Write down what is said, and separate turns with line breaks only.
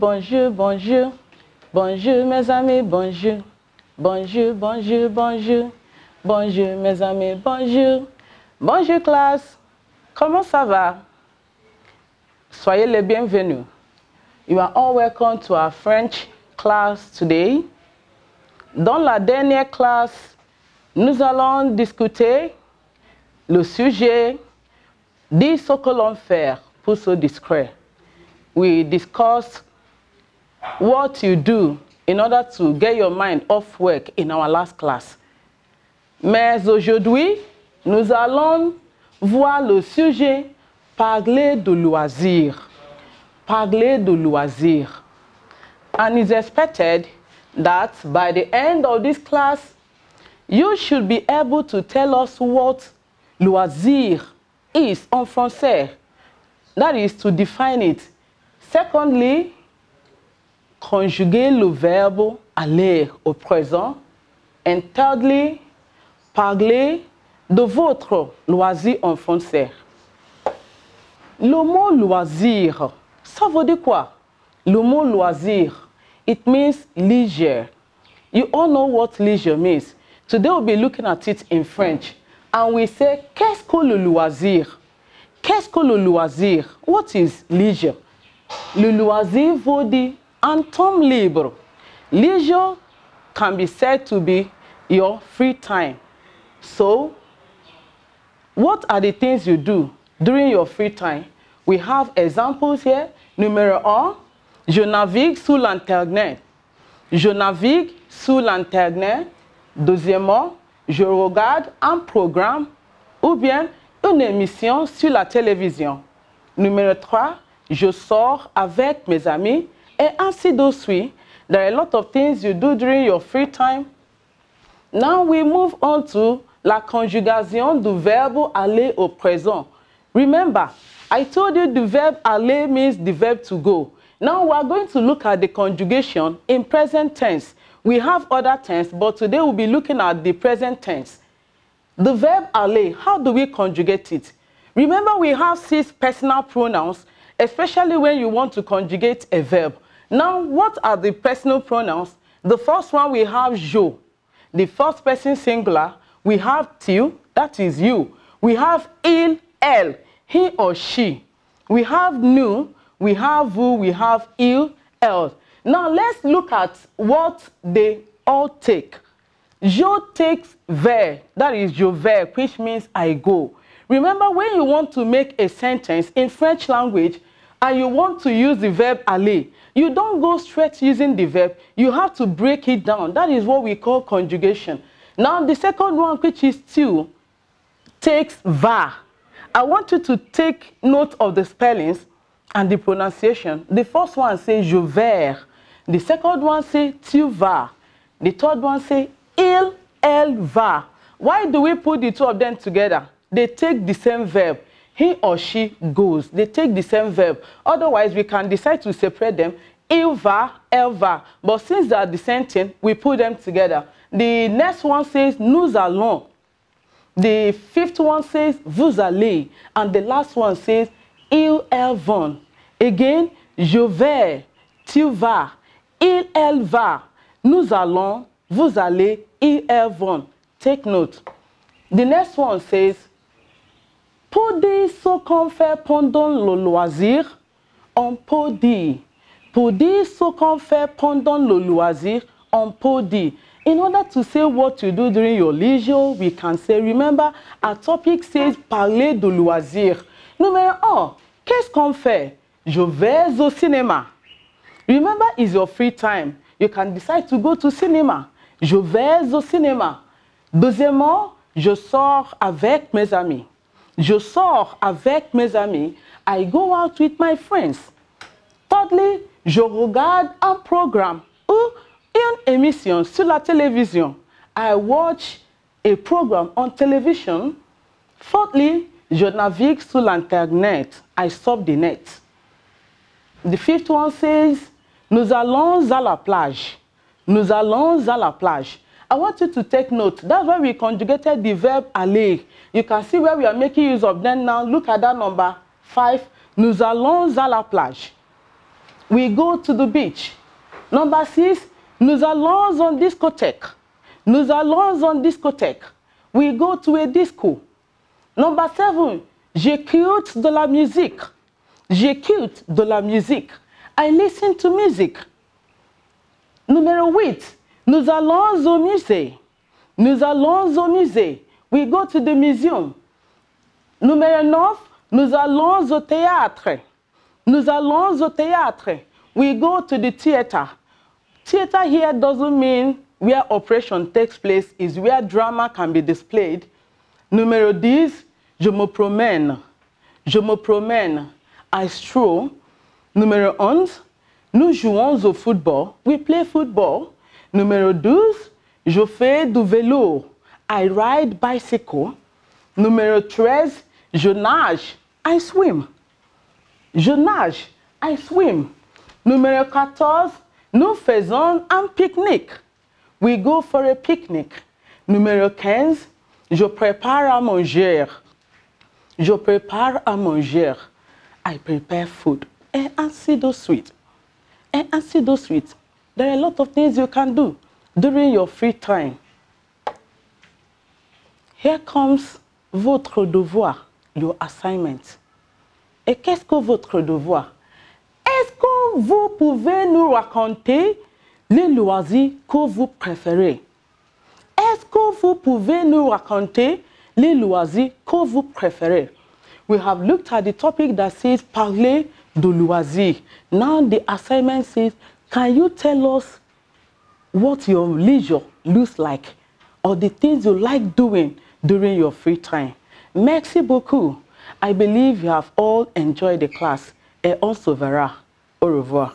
bonjour, bonjour. Bonjour mes amis, bonjour. Bonjour, bonjour, bonjour. Bonjour mes amis, bonjour. Bonjour classe. Comment ça va? Soyez les bienvenus. You are all welcome to our French class today. Dans la dernière classe, nous allons discuter le sujet de ce que l'on fait pour se distraire. We discussed what you do in order to get your mind off work in our last class. Mais aujourd'hui, nous allons voir le sujet parler de loisirs. Parler de loisirs. And it's expected that by the end of this class, you should be able to tell us what loisir is en français. That is to define it. Secondly, conjuguer le verbe aller au présent. And thirdly, parler de votre loisir en français. Le mot loisir, ça veut dire quoi? Le mot loisir, it means leisure. You all know what leisure means. Today we'll be looking at it in French. And we say, qu'est-ce que le loisir? Qu'est-ce que le loisir? What is leisure? Le loisir veut dire un temps libre. Leisure can be said to be your free time. So, what are the things you do during your free time? We have examples here. Numéro 1, je navigue sur l'Internet. Je navigue sur l'Internet. Deuxièmement, je regarde un programme ou bien une émission sur la télévision. Numéro 3, je sors avec mes amis et ainsi de suite. There are a lot of things you do during your free time. Now we move on to la conjugation du verbe aller au présent. Remember, I told you the verb aller means the verb to go. Now we are going to look at the conjugation in present tense. We have other tense, but today we'll be looking at the present tense. The verb aller, how do we conjugate it? Remember, we have 6 personal pronouns, especially when you want to conjugate a verb. Now, what are the personal pronouns? The first one, we have je. The first person singular, we have tu, that is you. We have il, elle, he or she. We have nous, we have vous, we have il, elle. Now, let's look at what they all take. Je takes vers, that is je vais, which means I go. Remember, when you want to make a sentence in French language and you want to use the verb aller, you don't go straight using the verb. You have to break it down. That is what we call conjugation. Now, the second one, which is tu, takes va. I want you to take note of the spellings and the pronunciation. The first one says je vais. The second one says tu vas. The third one says il, elle va. Why do we put the two of them together? They take the same verb. He or she goes. They take the same verb. Otherwise, we can decide to separate them. Il va, elle va. But since they are the same thing, we put them together. The next one says nous allons. The fifth one says vous allez. And the last one says ils, elles vont. Again, je vais, tu vas, il, elle va. Nous allons, vous allez, ils, elles vont. Take note. The next one says, pour dire ce qu'on fait pendant le loisir, on peut dire. Pour dire ce qu'on fait pendant le loisir, on peut dire. In order to say what you do during your leisure, we can say, remember, our topic says parler de loisir. Numéro 1, qu'est-ce qu'on fait? Je vais au cinéma. Remember, it's your free time. You can decide to go to cinema. Je vais au cinéma. Deuxièmement, je sors avec mes amis. Je sors avec mes amis. I go out with my friends. Thirdly, je regarde un programme ou une émission sur la télévision. I watch a program on television. Fourthly, je navigue sur l'Internet. I surf the net. The fifth one says, nous allons à la plage. Nous allons à la plage. I want you to take note. That's why we conjugated the verb aller. You can see where we are making use of them now. Look at that number 5. Nous allons à la plage. we go to the beach. Number 6, nous allons en discothèque. Nous allons en discothèque. We go to a disco. Number 7, j'écoute de la musique. J'écoute de la musique. I listen to music. Numéro 8, nous allons au musée. Nous allons au musée. We go to the museum. Numéro 9, nous allons au théâtre. Nous allons au théâtre. We go to the theater. Theater here doesn't mean where operation takes place, is where drama can be displayed. Numéro 10, je me promène. Je me promène. I stroll. Numéro 11, nous jouons au football. We play football. Numéro 12, je fais du vélo. I ride bicycle. Numéro 13, je nage. I swim. Je nage. I swim. Numéro 14, nous faisons un pique-nique. We go for a picnic. Numéro 15, je prépare à manger. Je prépare à manger. I prepare food. And ainsi de suite. And ainsi de suite. There are a lot of things you can do during your free time. Here comes votre devoir, your assignment. Et qu'est-ce que votre devoir? Est-ce que vous pouvez nous raconter les loisirs que vous préférez? Est-ce que vous pouvez nous raconter les loisirs que vous préférez? We have looked at the topic that says parler de loisirs. Now the assignment says, can you tell us what your leisure looks like or the things you like doing during your free time? Merci beaucoup. I believe you have all enjoyed the class. Et on se verra. Au revoir.